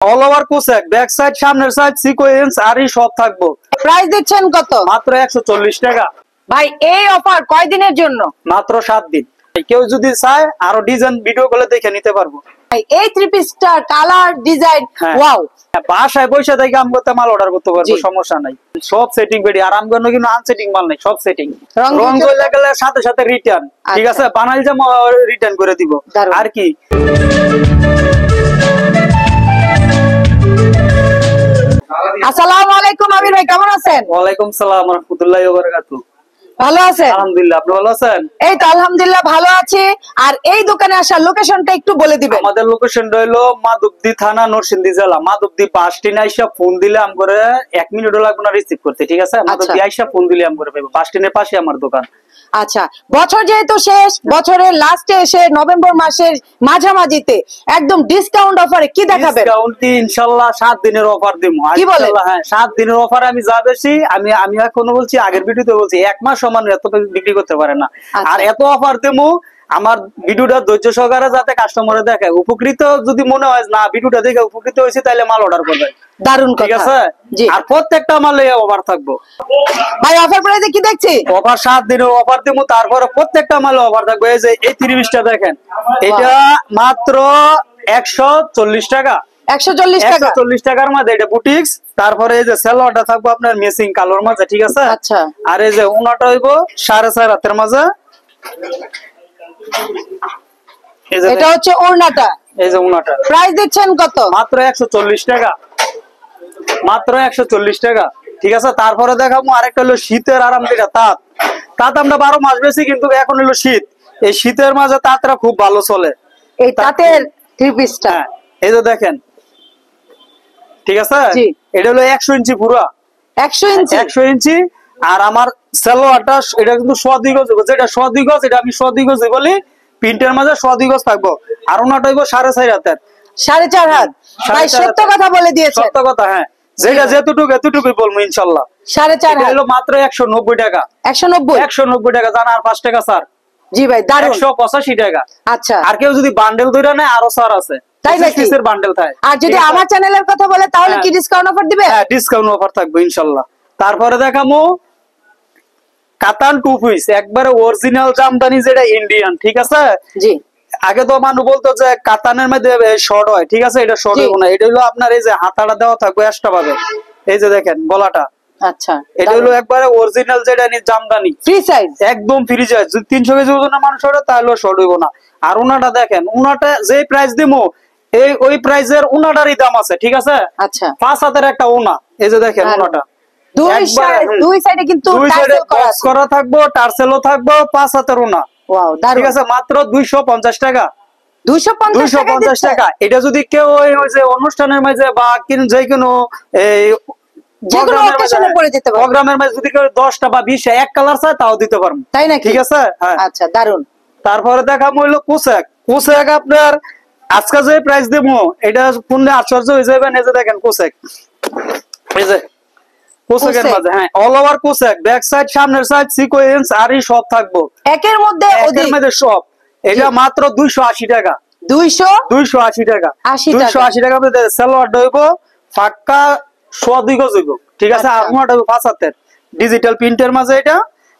All over cosec, back side, সামনের side, sequence আরই সব থাকবো। প্রাইস দিচ্ছেন কত? মাত্র 140 টাকা। ভাই এই অফার কয়দিনের জন্য? মাত্র 7 দিন। কেউ যদি চায় আরো ডিজাইন ভিডিও কলে দেখে নিতে পারবো। ভাই এই থ্রি পিসটার কালার ডিজাইন ওয়াও। বাসায় বসে থেকে আম করতে মাল অর্ডার করতে পারবো, সমস্যা নাই। সব সেটিং বেডি, আর আমগো কিন্তু আনসেটিং মাল নাই, সব সেটিং। রং কইলে গেলে সাথে সাথে রিটার্ন, ঠিক আছে? বানাইল যে রিটার্ন করে দিব। আর কি আসসালামু আলাইকুম আমির ভাই, কেমন আছেন? ওয়ালাইকুম সালাম ওয়া রাহমাতুল্লাহি ওয়া বারাকাতুহু। ভালো আছেন? আলহামদুলিল্লাহ, আপনি ভালো আছেন? এই তো আলহামদুলিল্লাহ ভালো আছি। আর এই দোকানে আসার লোকেশনটা একটু বলে দিবেন। আমাদের লোকেশনটা হলো মাধবদী থানা, নরসিংদী জেলা। মাধবদী বাস স্ট্যান্ড আইসা ফোন দিলে আমগরে 1 মিনিটও লাগবে না রিসিভ করতে, ঠিক আছে? মাধবদী আইসা ফোন দিলে আমগরে পাবো। বাস স্ট্যান্ডের পাশে আমার দোকান। আচ্ছা, বছর যেহেতু শেষ, বছরের লাস্টে এসে নভেম্বর মাসের মাঝামাঝিতে একদম ডিসকাউন্ট অফারে কি দেখাবেন? ডিসকাউন্ট কি ইনশাআল্লাহ 7 দিনের অফার দেবো। কি বলেন? হ্যাঁ, 7 দিনের অফার। আমি যা বেশি আমি এখনো বলছি, আগের ভিডিওতে বলছি, 1 মাস সমান এত বিক্রি করতে পারে না। আর এত অফার দেবো, আমার ভিডিওটা ধৈর্য সহকারে যাতে কাস্টমারে দেখে উপকৃত, যদি মনে হয় না ভিডিওটা দেখে উপকৃত হয়েছে, তাহলে মাল অর্ডার করবেন। দারুণ, ঠিক আছে? আর প্রত্যেকটা মালে অফার থাকবো। ভাই অফার প্রাইসে কি দেখছি? অফার 7 দিনের অফার দেবো, তারপরে প্রত্যেকটা মালে অফার থাকবে। এই যে এই 30টা দেখেন, এটা মাত্র 140 টাকা। 140 টাকা। 140 টাকার মধ্যে এটা বুটিক্স। তারপরে এই যে সালোয়ারটা থাকবো আপনার মেসিং কালোর মাঝে, ঠিক আছে? আচ্ছা। আর এই যে উনাটা হইবো 4.5 হাতের মাঝে। এটা হচ্ছে ওড়নাটা। এই যে উনাটা প্রাইস দিচ্ছেন কত? মাত্র 140 টাকা। মাত্র 140 টাকা, ঠিক আছে? তারপরে দেখাবো আরেকটা হলো শীতের আরামদায়ক তাঁত। তাঁত আমরা 12 মাস বেশি, কিন্তু এখন হলো শীত। এই শীতের মাঝে তাঁতরা খুব ভালো চলে। এই তাঁতের থ্রি পিসটা এই যে দেখেন, ঠিক আছে? এটা হলো 100 ইঞ্চি পুরা। 100 ইঞ্চি। আর আমার সালোয়ারটা এটা কিন্তু 1.5 গজ, যেটা 1.5 গজ, এটা আমি 1.5 গজ বলি। প্রিন্টের মাঝে 1.5 গজ থাকবো। আর ওনাটা হইবো 4.5 হাতের। 4.5 হাত। ভাই সত্য কথা বলে দিয়েছেন। সত্য কথা, হ্যাঁ। যেটা যেতটুকু এতটুকুই বলবো ইনশাআল্লাহ। 4.5 হাত হলো মাত্র 190 টাকা। 190 টাকা। জানা আর 5 টাকা স্যার। জি ভাই, দারুণ। 185 টাকা। আচ্ছা। আর কেউ যদি বান্ডেল ধরে নেয় আরো স্যার আছে। তাই নাকি? বান্ডেল থাকে। আর যদি আমার চ্যানেলের কথা বলে তাহলে কি ডিসকাউন্ট অফার দিবে? হ্যাঁ, ডিসকাউন্ট অফার থাকবে ইনশাআল্লাহ। তারপরে দেখামু কাতান টু পিস, একবারে অরিজিনাল জামদানি, যেটা ইন্ডিয়ান, ঠিক আছে? জি। আগে তো মানুষ বলতো যে কাতানের মধ্যে শর্ট হয়, ঠিক আছে? এটা শর্ট হবে না। এটা হলো আপনার এই যে হাতাটা দেওয়া থাকবে এক্সট্রা ভাবে। এই যে দেখেন গলাটা। আচ্ছা। এটা হলো একবারে অরিজিনাল যেটা জামদানি, ফ্রি সাইজ, একদম ফ্রি সাইজ। যদি 300 কেজি ওজনের মানুষ হয় তাহলে শর্ট হইব না। আর উনাটা দেখেন, উনাটা যে প্রাইস দিমু ওই প্রাইসের উনাটারই দাম আছে, ঠিক আছে? আচ্ছা। 5 হাতের একটা উনা। এই যে দেখেন উনাটা দুই সাইডে কিন্তু টার্সেল করা থাকবো, টার্সেলও থাকবো, 5 হাতের উনা। ওয়াও, দারুণ। ঠিক আছে? মাত্র 250 টাকা। 250 টাকা। এটা যদি কেউ ওই যে অনুষ্ঠানের মাঝে বা যে কোনো প্রোগ্রামের মাঝে যদি কেউ 10টা বা 20টা এক কালার চায় তাও দিতে পারবো, তাই না? ঠিক আছে? আচ্ছা, দারুণ। তারপরে দেখাবো হইলো পোশাক। পোশাক আপনার আজকে যে প্রাইস দেবো, এটা শুনলে আশ্চর্য হয়ে যাবেন। এই যে দেখেন পোশাক, এই যে পোশাকের মাঝে, হ্যাঁ, অল ওভার পোশাক, ব্যাক সাইড, সামনের সাইড, সিকোয়েন্স আরই সব থাকবো একের মধ্যে সব। এটা মাত্র 280 টাকা। 280 টাকা। 280 টাকা সালোয়ারটা হইবো ফাঁকা 1.5 গজ হইব, ঠিক আছে? আর উনাটা হইবো 5 হাতের ডিজিটাল প্রিন্টের মাঝে। এটা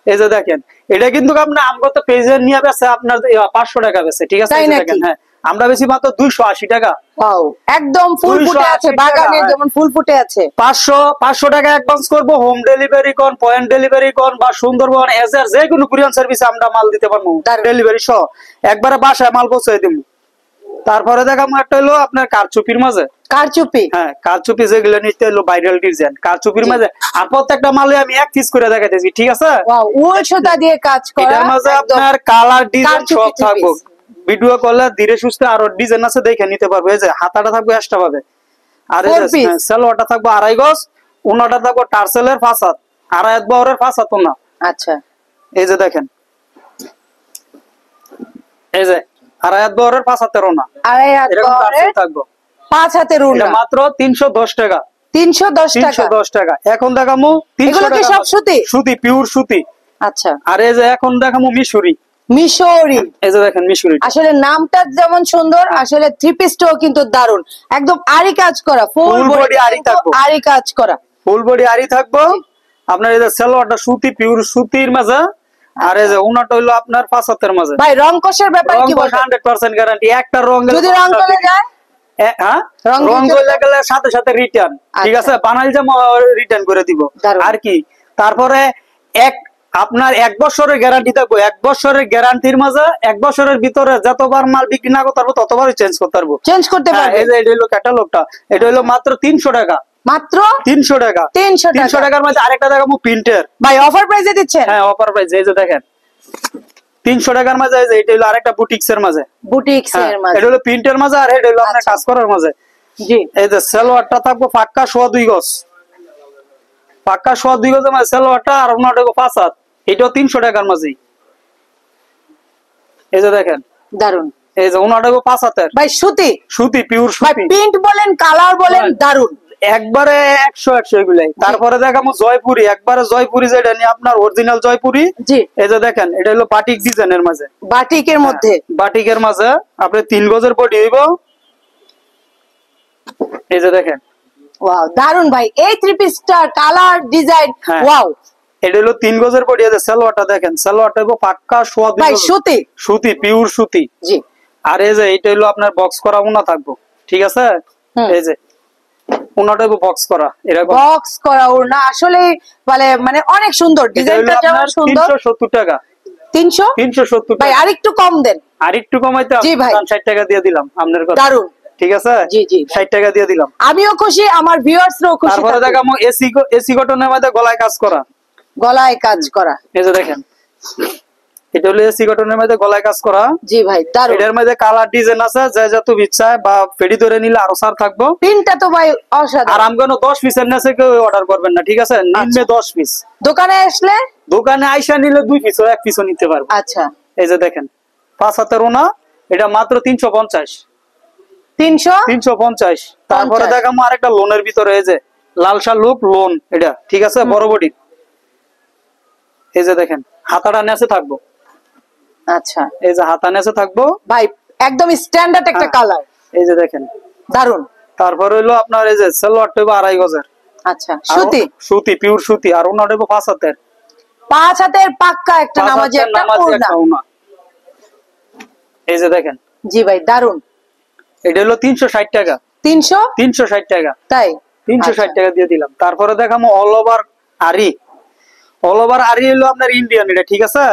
এই যে দেখেন, এটা কিন্তু আপনার আমগত পেজে নিয়ে বেছে আপনার 500 টাকা বেছে, ঠিক আছে? দেখেন, হ্যাঁ, আমরা বেশি মাত্র 280 টাকা। একদম ফুল ফুটে আছে, বাগানে যেমন ফুল ফুটে আছে। 500 টাকা অ্যাডভান্স করবো। হোম ডেলিভারি কোন, পয়েন্ট ডেলিভারি কোন, বা সুন্দরবন এজার যে কোনো কুরিয়ার সার্ভিসে আমরা মাল দিতে পারবো, ডেলিভারি সহ। একবারে বাসায় মাল পৌঁছে দিব। তারপরে দেখাবো একটা হলো আপনার কারচুপির মাঝে। কারচুপি, হ্যাঁ, কারচুপি যেগুলো নিতে হলো ভাইরাল ডিজাইন, কারচুপির মাঝে। আর প্রত্যেকটা মালে আমি এক পিস করে দেখাইতেছি, ঠিক আছে? উল সুতা দিয়ে কাজ করা। এটার মাঝে আপনার কালার ডিজাইন সব থাকবে। ভিডিও কলে ধীরে সুস্থে আরো ডিজাইন আছে, দেখে নিতে পারবে। এই যে হাতাটা থাকবে এক্সট্রা ভাবে। আর এই যে সালোয়ারটা থাকবে 2.5 গজ, উনাটা থাকবে টার্সেলের 5 হাত, 2.5 হাত বহরের 5 হাত উনা। আচ্ছা। এই যে দেখেন, এই যে 2.5 হাত বহরের 5 হাতের উনা। 2.5 হাত বহরের থাকবে 5 হাতের উনা। মাত্র 310 টাকা। 310 টাকা। এখন দেখামু 300 টাকা। সব সুতি? সুতি, পিওর সুতি। আচ্ছা। আর এই যে এখন দেখামু মিশরি। মিশরি, এই যে দেখেন মিশরি, আসলে নামটা যেমন সুন্দর, আসলে থ্রি পিসটাও কিন্তু দারুন, একদম আরি কাজ করা, ফুল বডি আরি থাকবে, আরি কাজ করা, ফুল বডি আরি থাকবো। আপনার এই যে সালোয়ারটা সুতি, পিওর সুতির মাঝে, আর এই যে উনাটা হইলো আপনার 5 হাতের মাঝে। ভাই রং কষের ব্যাপার কি বলবেন? 100% গ্যারান্টি। একটা রং যদি রং চলে যায়, হ্যাঁ রং চলে গেলে সাথে সাথে রিটার্ন, ঠিক আছে, বানাইল জামা রিটার্ন করে দিব। আর কি তারপরে আপনার 1 বছরের গ্যারান্টি থাকবো। 1 বছরের গ্যারান্টির মাঝে 1 বছরের ভিতরে যতবার মাল বিক্রি না করতে পারবো ততবারই চেঞ্জ করতে পারবো, চেঞ্জ করতে পারবো। এই যে এটা হলো ক্যাটালগটা, এটা হলো মাত্র 300 টাকা, মাত্র 300 টাকা। 300 টাকার মধ্যে আরেকটা দেখাবো প্রিন্টের। ভাই অফার প্রাইসে দিচ্ছেন? হ্যাঁ অফার প্রাইস। এই যে দেখেন 300 টাকার মাঝে, এই যে এটা হলো আরেকটা বুটিক্সের মাঝে, বুটিক্সের মাঝে, এটা হলো প্রিন্টের মাঝে, আর এটা হলো আপনার কাজ করার মাঝে। জি এই যে সালোয়ারটা থাকবো পাক্কা 2.5 গজ, পাক্কা 2.5 গজের মাঝে সালোয়ারটা, আর ওনাটা 5 হাত, এটাও 300 টাকার মাঝে। এই যে দেখেন দারুন, এই যে ওনাটা 5 হাতের ভাই সুতি, সুতি পিওর ভাই সুতি, প্রিন্ট বলেন কালার বলেন দারুন, একবারে 100 এগুলাই। তারপরে দেখাবো জয়পুরি, একবারে জয়পুরি, যেটা নিয়ে আপনার অরিজিনাল জয়পুরি। জি এই যে দেখেন এটা হলো বাটিক ডিজাইনের মাঝে, বাটিকের মধ্যে, বাটিকের মাঝে আপনি 3 গজের বডি হইব। এই যে দেখেন ওয়াও দারুন ভাই, এই থ্রি পিসটা কালার ডিজাইন ওয়াও। এটা হলো 3 গজের বডি। আছে সালোয়ারটা দেখেন, সালোয়ারটা হইব পাক্কা 2.5 ভাই গজ সুতি, সুতি পিওর সুতি। জি আর এই যে এটা হলো আপনার বক্স করা উনা থাকবো, ঠিক আছে, এই যে উনাটা হইব বক্স করা, এরকম বক্স করা ওড়না, আসলে মানে অনেক সুন্দর, ডিজাইনটা যেমন সুন্দর। 370 টাকা, 370 ভাই টাকা। আরেকটু কম দেন, আরেকটু কমাইতে জি ভাই 60 টাকা দিয়ে দিলাম আপনার কথা, দারুন, ঠিক আছে, জি জি 60 টাকা দিয়ে দিলাম। আমিও খুশি, আমার ভিউয়ার্সরাও খুশি। তারপরে দেখাবো এসি কটনের মধ্যে গলায় কাজ করা, গলায় কাজ করা, এই যে দেখেন এটা হলো এসি কটনের মধ্যে গলায় কাজ করা। জি ভাই দারুন, এটার মধ্যে কালার ডিজাইন আছে, যে যত ইচ্ছা বা পেডি ধরে নিলে আরো সার থাকবো। প্রিন্টটা তো ভাই অসাধারণ। আর আমগো 10 পিসের নেছে কেউ অর্ডার করবেন না, ঠিক আছে, নিম্নে 10 পিস। দোকানে আসলে, দোকানে আইসা নিলে 2 পিস ও 1 পিসও নিতে পারবো। আচ্ছা এই যে দেখেন 5 হাতের ওনা, এটা মাত্র 350, 350। তারপরে দেখাবো আরেকটা লোনের ভিতরে, এই যে লালসা লুক লোন, এটা ঠিক আছে, বড় বডি। এই যে দেখেন হাতাটা নেছে থাকবো, আচ্ছা এই যে হাতা নেছে থাকবো ভাই, একদম স্ট্যান্ডার্ড একটা কালার, এই যে দেখেন দারুন। তারপর হইলো আপনার এই যে সালোয়ারটা 2.5 গজের, আচ্ছা সুতি, সুতি পিওর সুতি, আর ওনাটা 5 হাতের, 5 হাতের পাক্কা একটা নামাজি একটা ওড়না। এই যে দেখেন জি ভাই দারুন, এটা হলো 360 টাকা, 360 টাকা, তাই 360 টাকা দিয়ে দিলাম। তারপরে দেখাবো অল ওভার আরি, অল ওভার আরি হলো আপনার ইন্ডিয়ান, এটা ঠিক আছে,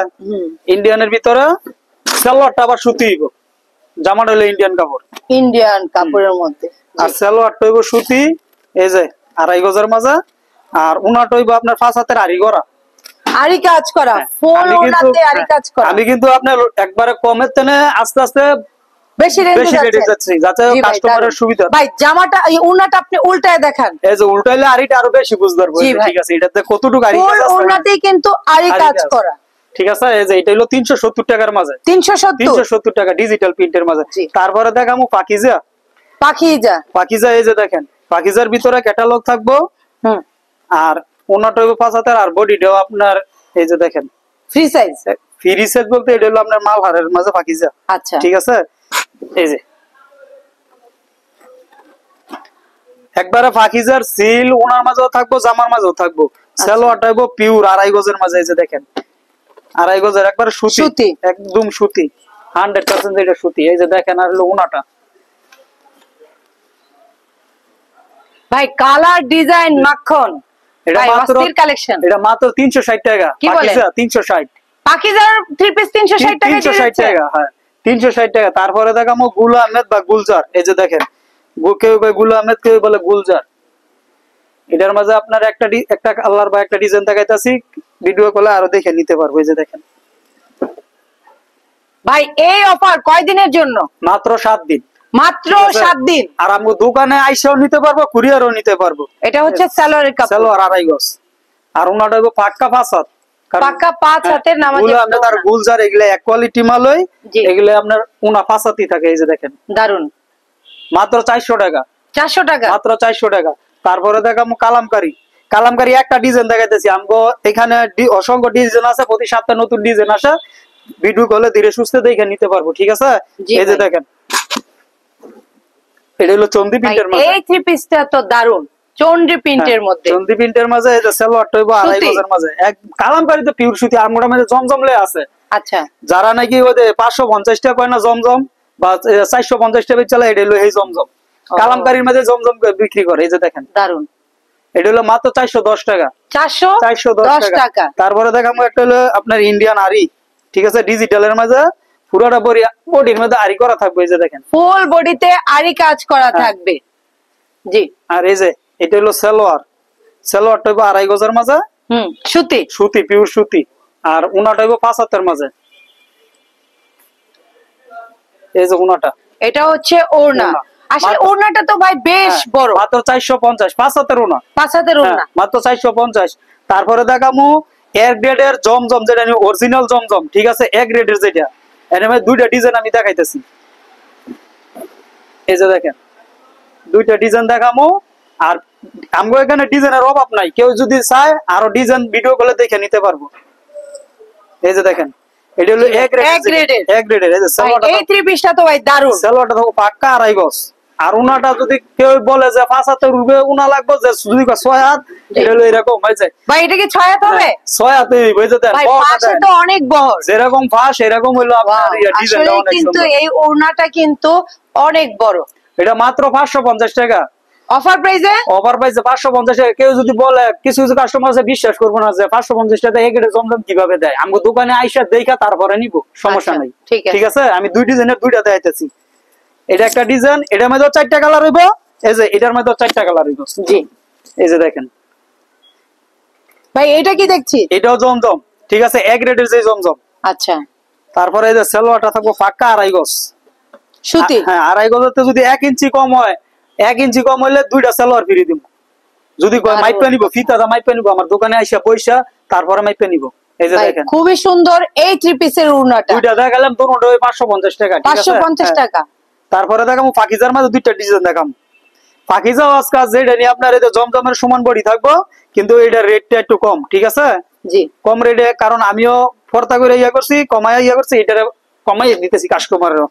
ইন্ডিয়ানের ভিতরে সালোয়ারটা আবার সুতি হইব, জামাটা হলো ইন্ডিয়ান কাপড়, ইন্ডিয়ান কাপড়ের মধ্যে, আর সালোয়ারটা হইব সুতি, এই যে 2.5 গজের মাঝে, আর উনাটা হইব আপনার 5 হাতের আরি করা, আরি কাজ করা, ফুল ওড়নাতে আরি কাজ করা। আমি কিন্তু আপনার একবারে কমের তেনে আস্তে আস্তে বেশি রেঞ্জে যাচ্ছে, যাতে কাস্টমারের সুবিধা। ভাই জামাটা, এই ওড়নাটা আপনি উল্টায় দেখান, এই যে উল্টাইলে আরিটা আরো বেশি বুঝতে পারবো, ঠিক আছে, এটাতে কতটুকু আরি কাজ আছে, ওড়নাতেই কিন্তু আরি কাজ করা, ঠিক আছে। এই যে এটা হলো 370 টাকার মাঝে, 370 টাকা ডিজিটাল প্রিন্টের মাঝে। তারপরে দেখামু পাকিজা, পাকিজা, এই যে দেখেন পাকিজার ভিতরে ক্যাটালগ থাকবো, আর ওনাটা হইব 5 হাতের, আর বডিটাও আপনার এই যে দেখেন ফ্রি সাইজ, ফ্রি সাইজ বলতে এটা হলো আপনার মালহারের মাঝে পাকিজা, আচ্ছা ঠিক আছে। এই যে একবারে পাকিজার সিল ওনার মাঝেও থাকবো, জামার মাঝেও থাকবো। সালোয়ারটা হইব পিওর 2.5 গজের মাঝে, এই যে দেখেন 2.5 গজের একবারে সুতি, একদম সুতি, 100% এটা সুতি। এই যে দেখেন আর হলো ওনাটা, ভাই কালার ডিজাইন মাখন, এটা মাত্র কালেকশন, এটা মাত্র 360 টাকা, পাকিজা 360, পাকিজার থ্রি পিস 360 টাকা, 360 টাকা, হ্যাঁ 360 টাকা। তারপরে দেখাবো গুল আহমেদ বা গুলজার, এই যে দেখেন কেউ কয় গুল আহমেদ, কেউ বলে গুলজার। এটার মাঝে আপনার একটা আল্লাহর বা একটা ডিজাইন দেখাইতাছি, ভিডিও কলে আরো দেখে নিতে পারবো। এই যে দেখেন ভাই, এই অফার কয় দিনের জন্য? মাত্র 7 দিন, মাত্র 7 দিন। আর আমি দোকানে আইসাও নিতে পারবো, কুরিয়ারও নিতে পারবো। এটা হচ্ছে সালোয়ারের কাপড়, সালোয়ার 2.5 গজ, আর ওনাটা হইব পাক্কা 5 হাত, পাক্কা 5 হাতের নামাজি। আপনার গুলজার এগুলা এক কোয়ালিটি মাল হয়, এগুলা আপনার ওনা 5 হাতই থাকে। এই যে দেখেন দারুন, মাত্র 400 টাকা, 400 টাকা, মাত্র 400 টাকা। তারপরে দেখাবো কালামকারী, কালামকারী একটা ডিজাইন দেখাইতেছি, আমগো এখানে অসংখ্য ডিজাইন আছে, প্রতি সপ্তাহে নতুন ডিজাইন আসে, ভিডিও কলে ধীরে সুস্থে দেখে নিতে পারবো, ঠিক আছে। এই যে দেখেন এটা হলো চন্দি প্রিন্টের মাঝে। এই থ্রি পিসটা তো দারুন, চন্ডি প্রিন্টের মধ্যে, চন্দি প্রিন্টের মাঝে। এই যে সালোয়ারটা হইবো 2.5 গজের মাঝে, এক কালামকারী তো পিওর সুতি, আর মোটামুটি জমজমলে আছে। আচ্ছা, যারা নাকি ওই 550 টাকা কয় না জমজম বা 450 টাকা চলে, এটা হলো এই জমজম, কালামকারীর মাঝে জমজম বিক্রি করে। এই যে দেখেন দারুন, এটা হলো মাত্র 410 টাকা, 410 টাকা। তারপরে দেখাবো একটা হলো আপনার ইন্ডিয়ান আরি, ঠিক আছে, ডিজিটালের মাঝে পুরোটা বডির মধ্যে আরি করা থাকবে। এই যে দেখেন ফুল বডিতে আরি কাজ করা থাকবে। জি, আর এই যে এটা হলো সালোয়ারটা হইবো 2.5 গজের মাঝে, সুতি, সুতি পিওর সুতি, আর উনাটা হইবো 5 হাতের মাঝে। এই যে উনাটা, এটা হচ্ছে ওড়না। আসলে ওড়নাটা তো ভাই বেশ বড়, মাত্র 450, 5 হাতের ওড়না, 5 হাতের ওড়না, মাত্র 450। তারপরে দেখামু এর গ্রেডের জমজম, যেটা আমি অরিজিনাল জমজম, ঠিক আছে, এক গ্রেডের যেটা, এর মধ্যে দুইটা ডিজাইন আমি দেখাইতেছি। এই যে দেখেন দুইটা ডিজাইন দেখামু, আর আমগো এখানে ডিজাইনের অভাব নাই, কেউ যদি চায় আরো ডিজাইন ভিডিও কলে দেখে নিতে পারবো। এই যে দেখেন এটা হলো এক গ্রেডের। এই যে সালোয়ারটা, এই থ্রি পিসটা তো ভাই দারুন, সালোয়ারটা তো পাক্কা 2.5 গজ, আর উনাটা যদি কেউ বলে যে 5 হাতের রূপে উনা লাগবে, যে যদি 6 হাত, এটা হলো এরকম হয়েছে ভাই। এটা কি 6 হাত হবে? 6 হাতে বুঝতে দেন, ভাই পাশে তো অনেক বহর, যেরকম ফাঁস এরকম হইলো আপনার ডিজাইনটা অনেক কিন্তু সুন্দর। এই ওড়নাটা কিন্তু অনেক বড়। এটা মাত্র 550 টাকা অফার প্রাইসে, 550 টাকা। কেউ যদি বলে, কিছু কিছু কাস্টমার আছে বিশ্বাস করবো না যে 550 টাকা এগেটে জমজম কিভাবে দেয়, আমগো দোকানে আইসা দেখা তারপরে নিব, সমস্যা নাই, ঠিক আছে। আমি দুই ডিজাইনের দুইটা দেখাইতেছি। এটা একটা ডিজাইন, এটার মধ্যে 4টা কালার হইব, এই যে এটার মধ্যে 4টা কালার হইব। জি, এই যে দেখেন ভাই এটা কি দেখছি, এটাও জমজম, ঠিক আছে, এক রেটের যে জমজম। আচ্ছা, তারপরে এই যে সালোয়ারটা থাকবো পাক্কা 2.5 গজ সুতি। হ্যাঁ, 2.5 গজতে যদি 1 ইঞ্চি কম হয়, 1 ইঞ্চি কম হইলে দুইটা সালোয়ার ফ্রি দিব। যদি মাইপা নিব, ফিতাটা মাইপা নিব, আমার দোকানে আইসা পয়সা তারপরে মাইপা নিব। এই যে দেখেন খুবই সুন্দর এই থ্রি পিসের ওড়নাটা, দুইটা দেখালাম, দুটোটা 550 টাকা, ঠিক আছে, 550 টাকা। তারপরে দেখাবো পাকিজার মধ্যে দুইটা ডিজাইন দেখাম। পাকিজা আজকাল যেটা নিয়ে আপনার এই যে জমজমের সমান বডি থাকবো, কিন্তু এটা রেটটা একটু কম, ঠিক আছে, জি, কম রেটে, কারণ আমিও ফর্তা করে ইয়া করছি, কমায় ইয়া করছি, এটা কমাই দিতেছি কাস্টমারেরও।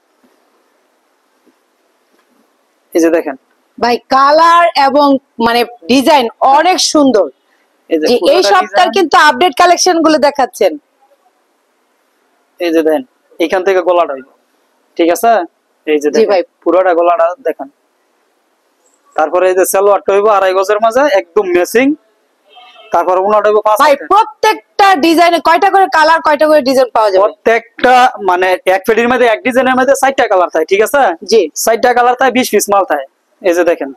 এই যে দেখেন ভাই কালার এবং মানে ডিজাইন অনেক সুন্দর। এই সপ্তাহে কিন্তু আপডেট কালেকশন গুলো দেখাচ্ছেন। এই যে দেন এখান থেকে গলাটা হইব, ঠিক আছে, এই যে দেখেন পুরোটা গলাটা দেখেন। তারপরে এই যে সালোয়ারটা হইব 2.5 গজের মাঝে, একদম ম্যাচিং। তারপর উনাটা হইব 5 ভাই প্রত্যেকটা ডিজাইনে কয়টা করে কালার, কয়টা করে ডিজাইন পাওয়া যাবে? প্রত্যেকটা মানে এক ফেডির মধ্যে, এক ডিজাইনের মধ্যে 4টা কালার থাকে, ঠিক আছে, জি, 4টা কালার থাকে, 20 পিস মাল থাকে। এই যে দেখেন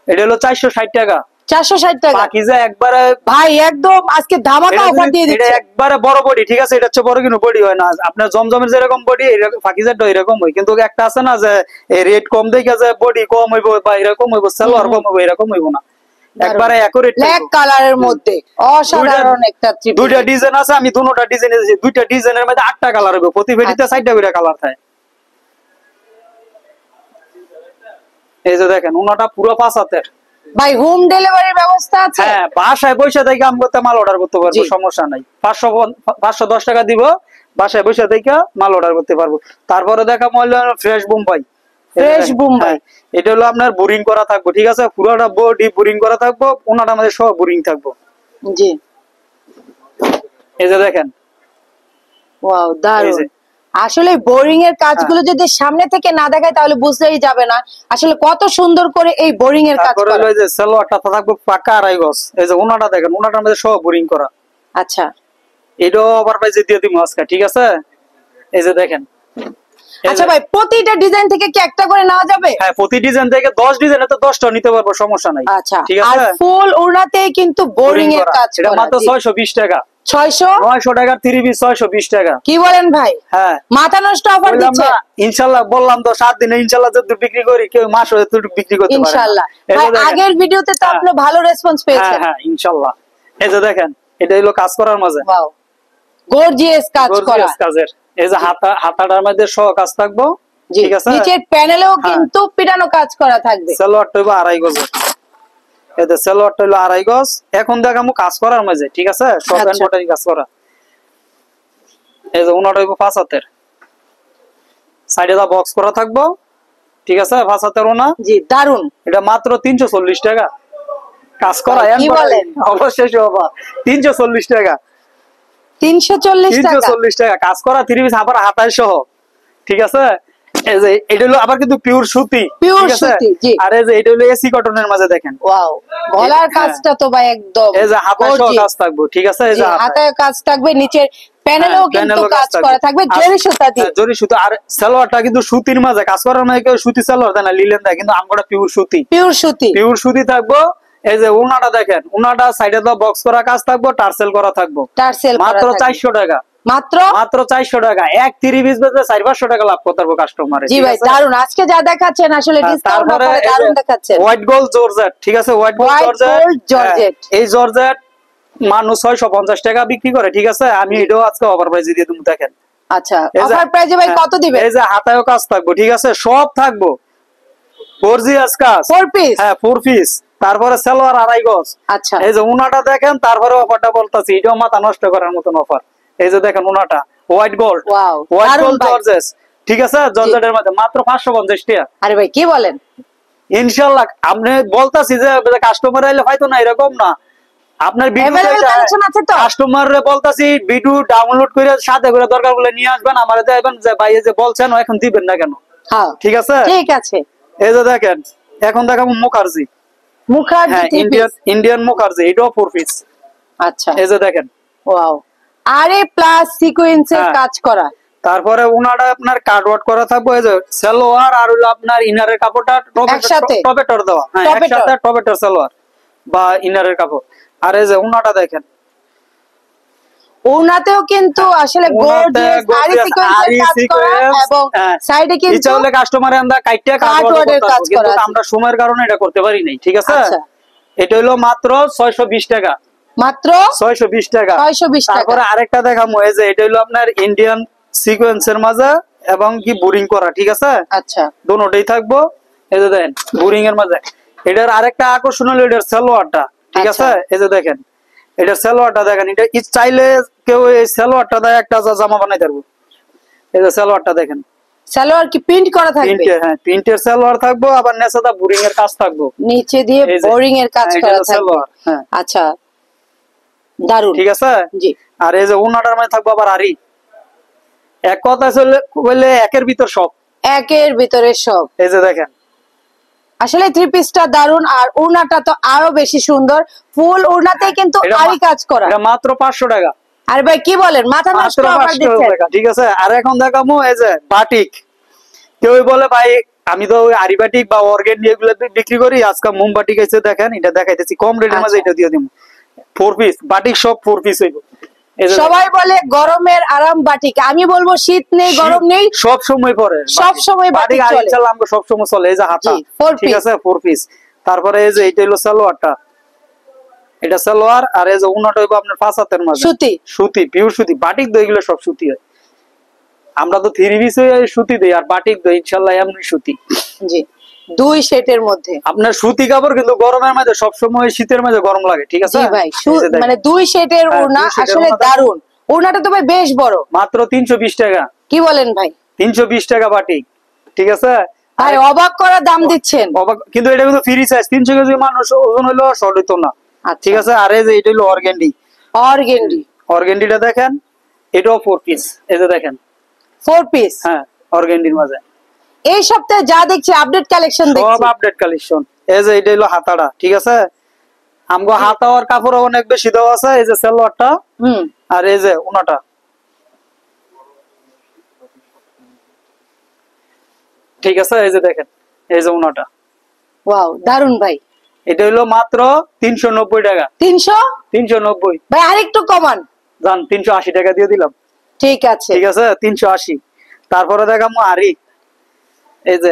এটা হলো 460 টাকা, 460 টাকা। পাকিজা একবারে ভাই একদম আজকে ধামাকা অফার দিয়ে দিচ্ছে। এটা একবারে বড় বডি, ঠিক আছে, এটা হচ্ছে বড় কিন্তু বডি হয় না। আপনার জমজমের যেরকম বডি, এরকম পাকিজাটা এরকম হয়, কিন্তু একটা আছে না যে এই রেট কম দেখে যে বডি কম হইব বা এরকম হইব, সালোয়ার কম হইব, এরকম হইব না, একবারে একুরেট ব্ল্যাক কালারের মধ্যে অসাধারণ একটা থ্রি পিস। দুইটা ডিজাইন আছে, আমি দুটোটা ডিজাইন দিয়েছি, দুইটা ডিজাইনের মধ্যে 8টা কালার হবে, প্রতি ফেডিতে 4টা করে কালার থাকে। এই যে দেখেন উনাটা পুরো 5 হাতের। ভাই হোম ডেলিভারির ব্যবস্থা আছে? হ্যাঁ, বাসায় বসে থেকে আম করতে মাল অর্ডার করতে পারবো, সমস্যা নাই। 510 টাকা দিব, বাসায় বসে থেকে মাল অর্ডার করতে পারবো। তারপরে দেখা মূল্য ফ্রেশ বোম্বাই, ফ্রেশ বোম্বাই, এটা হলো আপনার বোরিং করা থাকবো, ঠিক আছে, পুরোটা বডি বোরিং করা থাকবো, ওনাটা আমাদের সব বোরিং থাকবো। জি, এই যে দেখেন ওয়াও দারুণ। আসলে বোরিং এর কাজগুলো যদি সামনে থেকে না দেখায় তাহলে বুঝতেই যাবে না আসলে কত সুন্দর করে এই বোরিং এর কাজ করা। এই যে সালোয়ারটা থাকবে পাকা 2.5 গজ। এই যে ওনাটা দেখেন, ওনাটার মধ্যে সব বোরিং করা। আচ্ছা, এটাও আবার ভাই যে দিয়ে দিমু আজকে, ঠিক আছে। এই যে দেখেন, আচ্ছা ভাই প্রতিটা ডিজাইন থেকে কি একটা করে নেওয়া যাবে? হ্যাঁ, প্রতি ডিজাইন থেকে 10 ডিজাইনে তো 10টা নিতে পারবো, সমস্যা নাই, আচ্ছা, ঠিক আছে। আর ফুল ওড়নাতেই কিন্তু বোরিং এর কাজ করা, এটা মাত্র 620 টাকা। 900 টাকার 3 পিস 620 টাকা। কি বলেন ভাই? হ্যাঁ, মাথা নষ্ট অফার দিচ্ছে। ইনশাআল্লাহ বললাম তো 7 দিনে ইনশাআল্লাহ যত বিক্রি করি, কেউ মাস হয়ে তত বিক্রি করতে পারে ইনশাআল্লাহ। ভাই আগের ভিডিওতে তো আপনি ভালো রেসপন্স পেয়েছেন। হ্যাঁ, ইনশাআল্লাহ। এই যে দেখেন এটা হলো কাজ করার মাঝে, ওয়াও গর্জিয়াস কাজ করা, গর্জিয়াস কাজের। এই যে হাতাটার মধ্যে সহ কাজ থাকবো, ঠিক আছে, নিচের প্যানেলেও কিন্তু পিটানো কাজ করা থাকবে। সালোয়ারটা হইবো 2.5 গজের। এই যে সালোয়ারটা হলো 2.5 গজ। এখন দেখামু কাজ করার মাঝে, ঠিক আছে, শর্ট এন্ড বটরি কাজ করা। এই যে ওনাটা হইব 5 হাতের, সাইডে দা বক্স করা থাকবো, ঠিক আছে 5 হাতের ওনা। জি দারুন। এটা মাত্র 340 টাকা, কাজ করা কি বলেন? অবশ্যই বাবা 340 টাকা, 340 টাকা, 340 টাকা কাজ করা 3 পিস আবার হাতায় সহ, ঠিক আছে। এই যে এটা হলো আবার কিন্তু পিওর সুতি, পিওর ঠিক আছে। সুতি, জি। আর এই যে এটা হলো এসি কটনের মাঝে দেখেন, ওয়াও, গলার কাজটা তো ভাই একদম এই যে হাতায় সহ gorgeous। কাজ থাকবো, ঠিক আছে। এই জি, যে হাতায় কাজ থাকবে, নিচের প্যানেলেও কিন্তু প্যানেলও কাজ করা থাকবে আর- জরি সুতা দিয়ে। হ্যাঁ, জরি সুতো। আর সালোয়ারটা কিন্তু সুতির মাঝে কাজ করার মানে কেউ সুতি সালোয়ার দেয় না, লিলেন দেয়, কিন্তু আমরা পিওর সুতি, পিওর সুতি। পিওর সুতি থাকবো। এই যে ওনাটা দেখেন, ওনাটা সাইডে তো বক্স করা কাজ থাকবো, টার্সেল করা থাকবো, টার্সেল করা মাত্র থাকবে। 400 টাকা, মাত্র মাত্র 400 টাকা। এক 3 পিস বেচে 400-500 টাকা লাভ করতে পারবো কাস্টমারে, জি ভাই দারুন, আজকে যা দেখাচ্ছেন আসলে ডিসকাউন্ট তারপরে অফারে দারুন দেখাচ্ছেন। হোয়াইট গোল্ড জর্জেট, ঠিক আছে, white gold White georgette, gold georgette. এই জর্জেট মানুষ 650 টাকা বিক্রি করে, ঠিক আছে। আমি এটাও আজকে অফার প্রাইসে দিয়ে দেবো, দেখেন। আচ্ছা, এই যে- অফার প্রাইসে ভাই কত দিবেন? এই যে হাতায়ও কাজ থাকবো, ঠিক আছে, সব থাকবো, গর্জিয়াস কাজ, 4 পিস। হ্যাঁ 4 পিস। তারপরে সালোয়ার 2.5 গজ। আচ্ছা, এই যে উনাটা দেখেন, তারপরে অফারটা বলতাছি, এটাও মাথা নষ্ট করার মতন অফার। এই যে দেখেন উনাটা হোয়াইট গোল্ড, ওয়াও, হোয়াইট দারুন গোল্ড ভাই। জর্জেস, ঠিক আছে, জর্জেটের মধ্যে মাত্র 550 টাকা। আরে ভাই কি বলেন? ইনশাআল্লাহ আপনি বলতাছি যে কাস্টমার আইলে হয়তো না, এরকম না, আপনার Available collection আছে তো? কাস্টমাররে বলতাছি ভিডিও ডাউনলোড করে সাথে করে দরকার বলে নিয়ে আসবেন, আমারে দেবেন যে ভাই এই যে বলছেন এখন দিবেন না কেন, হ্যাঁ ঠিক আছে। ঠিক আছে। এই যে দেখেন, এখন দেখাবো মুখার্জি, মুখার্জি হ্যাঁ 3 পিস। ইন্ডিয়ান মুখার্জি, এটাও 4 পিস। আচ্ছা, এই যে দেখেন, ওয়াও, আরে প্লাস সিকোয়েন্সের হ্যাঁ। কাজ করা। তারপরে উনাটা আপনার কাট ওয়ার্ক করা থাকবে, এই যে সালোয়ার আর হলো আপনার ইনারের কাপড়টা একসাথে? টপেটর দেওয়া, হ্যাঁ টপেটর। একসাথে টপেটর সালোয়ার বা ইনারের কাপড়। আর এই যে উনাটা দেখেন, ওনাতেও কিন্তু আসলে গর্জিয়াস আরি সিকোয়েন্সের কাজ করা এবং সাইডে কিন্তু ইচ্ছা হলে কাস্টমারে আমরা কাইটটা কাট ওয়ার্কের কাজ কিন্তু করা আছে। আমরা সময়ের কারণে এটা করতে পারি নাই, ঠিক আছে। আচ্ছা। এটা হলো মাত্র 620 টাকা, মাত্র 620 টাকা। 620 টাকা। তারপরে আরেকটা দেখাবো, এই যে এটা হলো আপনার ইন্ডিয়ান সিকোয়েন্সের মাঝে এবং কি বোরিং করা, ঠিক আছে, আচ্ছা, দুটোই থাকবো। এই যে দেখেন বোরিং এর মাঝে, এটার আরেকটা আকর্ষণ হলো এটার সালোয়ারটা, ঠিক আচ্ছা। আছে। এই যে দেখেন এটার সালোয়ারটা দেখেন, এটা চাইলে কেউ এই সালোয়ারটা দিয়ে একটা জামা বানাই পারবো। এই যে সালোয়ারটা দেখেন, সালোয়ার কি প্রিন্ট করা থাকবে? প্রিন্টের, হ্যাঁ প্রিন্টের সালোয়ার থাকবো, আবার নেসাদা বোরিং এর কাজ থাকবো, নিচে দিয়ে এই যে, বোরিং এর কাজ হ্যাঁ, এটা করা হলো থাকবে। সালোয়ার, হ্যাঁ আচ্ছা, দারুন। ঠিক আছে। জি, আর এই যে ওনাটার মধ্যে থাকবো আবার আরি, এক কথা বলে একের ভিতর সব, একের ভিতরে সব। এই যে দেখেন আসলে 3 পিসটা দারুন, আর ওড়নাটা তো আরো বেশি সুন্দর, ফুল ওড়নাতে কিন্তু এটা আরি কাজ করা। এটা মাত্র 500 টাকা, আরে ভাই কি বলেন, মাথা নষ্ট মাত্র অফার 500 দিচ্ছেন। টাকা, ঠিক আছে। আর এখন দেখাবো এই যে বাটিক, কেউ বলে ভাই আমি তো ওই আরি বাটিক বা অর্গেন্ডি এগুলো বিক্রি করি, আজকে মোম বাটিক এসে দেখেন, এটা দেখাইতেছি কম রেটের মাঝে, আচ্ছা। এটা দিয়ে দিব 4 পিস বাটিক, সব 4 পিস হইব। এই যে সবাই বলে গরমের আরাম বাটিক, আমি বলবো শীত নেই গরম নেই, সব সময় পরে, সব সময় বাটিক চলে। ইনশাআল্লাহ আমরা সব সময় চলে। এই যে হাতা, জি, 4 ঠিক piece। আছে 4 পিস। তারপরে এই যে এটা হলো সালোয়ারটা, এটা সালোয়ার। আর এই যে উনাটা হইব আপনার 5 হাতের মাঝে সুতি। সুতি, পিওর সুতি, বাটিক দই এগুলো সব সুতি হয়। আমরা তো 3 পিস সুতি দেই, আর বাটিক দই ইনশাআল্লাহ এমনি সুতি। জি, 2 সেটের মধ্যে। আপনার সুতি কাপড় কিন্তু গরমের মাঝে সব সময়, শীতের মাঝে গরম লাগে, ঠিক আছে। জি ভাই, এই যে দেখেন, মানে 2 সেটের হ্যাঁ, ওড়না 2 সেটের আসলে ওড়না দারুন। ওড়নাটা তো ভাই বেশ বড়। মাত্র 320 টাকা, কি বলেন ভাই? 320 টাকা বাটিক, ঠিক আছে। ভাই অবাক করা দাম দিচ্ছেন। কিন্তু এটা কিন্তু ফ্রি সাইজ, 300 কেজি মানুষ ওজন হলো শর্ট হইতো না, আচ্ছা। ঠিক আছে। আর এই যে এটা হলো অর্গেন্ডি, অর্গেন্ডি, অর্গেন্ডিটা দেখেন, এটাও 4 পিস। এই যে দেখেন 4 পিস। হ্যাঁ অর্গেন্ডির মাঝে এই সপ্তাহে যা দেখছি আপডেট কালেকশন সব দেখছি। Update collection. এই যে এটা হলো হাতাটা, ঠিক আছে। আমগো হাতা আর কাপড় অনেক বেশি দেওয়া আছে। এই যে সালোয়ারটা, হুম, আর এই যে উনাটা, ঠিক আছে। এই যে দেখেন, এই যে উনাটা, ওয়াও দারুন ভাই। এটা হলো মাত্র 390 টাকা, 300? 390। ভাই আরেকটু কমান। জান 380 টাকা দিয়ে দিলাম, ঠিক আছে। ঠিক আছে 380। তারপরে দেখাবো আরি, এই যে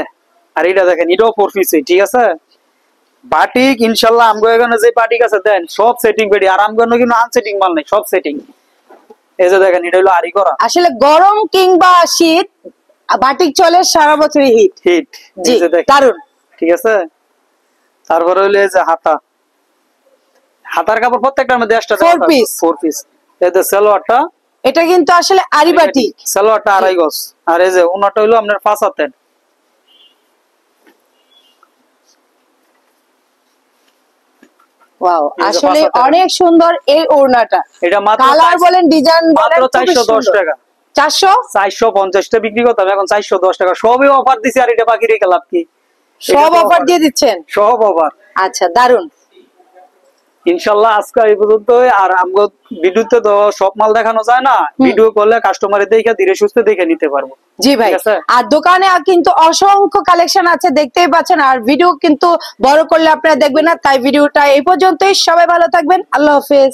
আরিটা দেখেন, এটাও 4 পিস, ঠিক আছে। বাটিক ইনশাআল্লাহ আমগো এখানে যে বাটিক আছে দেন সব সেটিং বেডি, আর আমগো কিন্তু আনসেটিং মাল নাই, সব সেটিং। এই যে দেখেন এটা হলো আরি করা। আসলে গরম কিংবা শীত বাটিক চলে সারা বছরই হিট। হিট, জি, এই যে দেখেন, দারুন। ঠিক আছে। তারপরে হলো এই যে হাতা, হাতার কাপড় প্রত্যেকটার মধ্যে 4 piece। 4 পিস। এই যে সালোয়ারটা, এটা কিন্তু আসলে আরিবাটি। সালোয়ারটা 2.5 গজ, আর এই যে ওনাটা হলো আপনার 5 হাতের। ওয়াও, আসলে অনেক সুন্দর এই ওড়নাটা। এটা মাত্র কালার বলেন, ডিজাইন বলেন, মাত্র 410 টাকা। 450 টা বিক্রি করতাম, এখন 410 টাকা। সবই অফার দিছি, আর এটা বাকি রেখে লাভ কি? সব অফার দিয়ে দিচ্ছেন? সব অফার। আচ্ছা, দারুন। ইনশাআল্লাহ আজকে এই পর্যন্ত। আর আমগো ভিডিওতে তো সব মাল দেখানো যায় না, ভিডিও করলে কাস্টমারে দেখে ধীরে সুস্থে দেখে নিতে পারবো। জি ভাই, আর দোকানে কিন্তু অসংখ্য কালেকশন আছে, দেখতেই পাচ্ছেন। আর ভিডিও কিন্তু বড় করলে আপনারা দেখবেন না, তাই ভিডিওটা এই পর্যন্তই। সবাই ভালো থাকবেন, আল্লাহ হাফেজ।